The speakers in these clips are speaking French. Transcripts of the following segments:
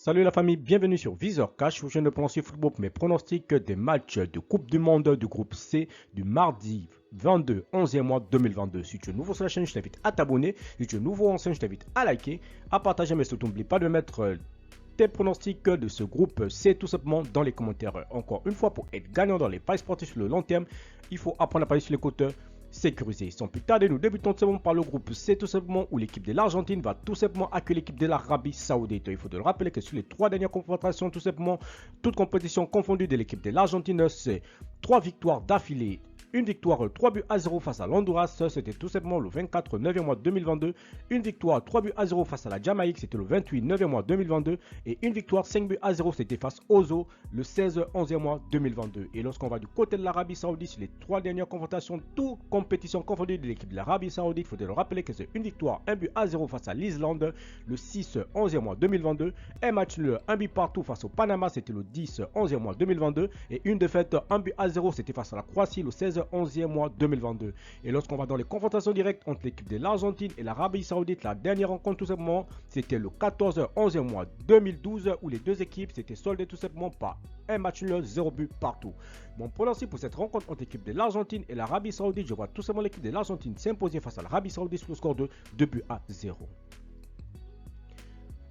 Salut la famille, bienvenue sur Viseur Cash, où je ne prononce football pour mes pronostics des matchs de Coupe du Monde du groupe C du mardi 22 11e mois 2022. Si tu es nouveau sur la chaîne, je t'invite à t'abonner. Si tu es nouveau ou ancien, je t'invite à liker, à partager, mais surtout n'oublie pas de mettre tes pronostics de ce groupe C tout simplement dans les commentaires. Encore une fois, pour être gagnant dans les paris sportifs sur le long terme, il faut apprendre à parier sur les côtes sécurisé. Sans plus tarder, nous débutons tout simplement par le groupe C tout simplement où l'équipe de l'Argentine va tout simplement accueillir l'équipe de l'Arabie Saoudite. Il faut le rappeler que sur les 3 dernières confrontations, tout simplement, toutes compétitions confondues de l'équipe de l'Argentine, c'est 3 victoires d'affilée. Une victoire 3 buts à 0 face à l'Honduras, c'était tout simplement le 24 9e mois 2022. Une victoire 3 buts à 0 face à la Jamaïque, c'était le 28 9e mois 2022. Et une victoire 5 buts à 0, c'était face au Zoo, le 16 11e mois 2022. Et lorsqu'on va du côté de l'Arabie Saoudite, sur les 3 dernières confrontations, toutes compétitions confondues de l'équipe de l'Arabie Saoudite, il faut le rappeler que c'est une victoire 1 but à 0 face à l'Islande, le 6 11e mois 2022. Un match nul 1 but partout face au Panama, c'était le 10 11e mois 2022. Et une défaite 1 but à 0, c'était face à la Croatie, le 16 11e mois 2022. Et lorsqu'on va dans les confrontations directes entre l'équipe de l'Argentine et l'Arabie Saoudite, la dernière rencontre tout simplement, c'était le 14 11e mois 2012 où les deux équipes s'étaient soldées tout simplement par un match nul, 0 but partout. Mon pronostic pour cette rencontre entre l'équipe de l'Argentine et l'Arabie Saoudite, je vois tout simplement l'équipe de l'Argentine s'imposer face à l'Arabie Saoudite sur le score de 2 buts à 0.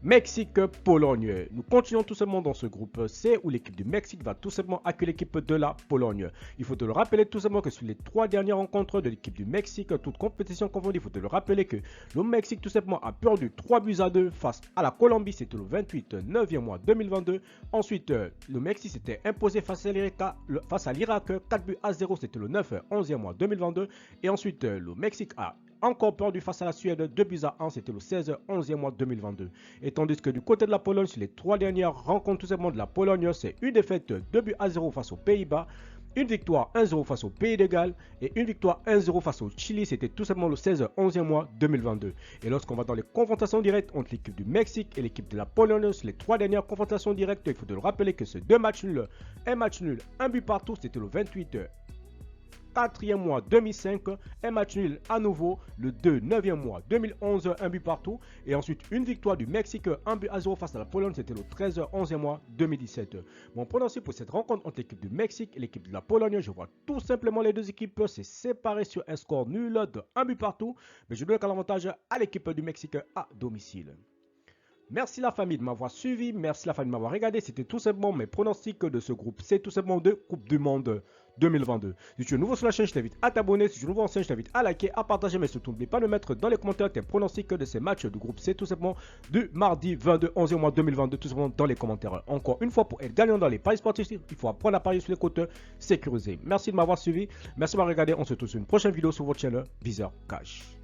Mexique-Pologne. Nous continuons tout simplement dans ce groupe C où l'équipe du Mexique va tout simplement accueillir l'équipe de la Pologne. Il faut te le rappeler tout simplement que sur les 3 dernières rencontres de l'équipe du Mexique, toute compétition confondue, il faut te le rappeler que le Mexique tout simplement a perdu 3 buts à 2 face à la Colombie, c'était le 28 9e mois 2022. Ensuite, le Mexique s'était imposé face à l'Irak, 4 buts à 0, c'était le 9 11e mois 2022. Et ensuite, le Mexique a encore perdu face à la Suède, 2 buts à 1, c'était le 16 11e mois 2022. Et tandis que du côté de la Pologne, sur les 3 dernières rencontres tout simplement de la Pologne, c'est une défaite 2 buts à 0 face aux Pays-Bas, une victoire 1-0 face au Pays de Galles et une victoire 1-0 face au Chili, c'était tout simplement le 16 11e mois 2022. Et lorsqu'on va dans les confrontations directes entre l'équipe du Mexique et l'équipe de la Pologne, sur les 3 dernières confrontations directes, il faut te le rappeler que c'est 2 matchs nuls, un match nul, un but partout, c'était le 28 4e mois 2005, un match nul à nouveau, le 2 9e mois 2011, un but partout, et ensuite une victoire du Mexique, 1 but à 0 face à la Pologne, c'était le 13 11e mois 2017. Mon pronostic pour cette rencontre entre l'équipe du Mexique et l'équipe de la Pologne, je vois tout simplement les deux équipes se séparer sur un score nul de 1 but partout, mais je donne l'avantage à l'équipe du Mexique à domicile. Merci la famille de m'avoir suivi, merci la famille de m'avoir regardé. C'était tout simplement mes pronostics de ce groupe. C'est tout simplement de Coupe du Monde 2022. Si tu es nouveau sur la chaîne, je t'invite à t'abonner. Si tu es nouveau ancien, je t'invite à liker, à partager. Mais surtout, n'oublie pas de mettre dans les commentaires tes pronostics de ces matchs du groupe C, tout simplement du mardi 22 11e mois 2022, tout simplement dans les commentaires. Encore une fois, pour être gagnant dans les paris sportifs, il faut apprendre à parier sur les côtes sécurisées. Merci de m'avoir suivi, merci de m'avoir regardé. On se retrouve sur une prochaine vidéo sur votre chaîne Viseur Cash.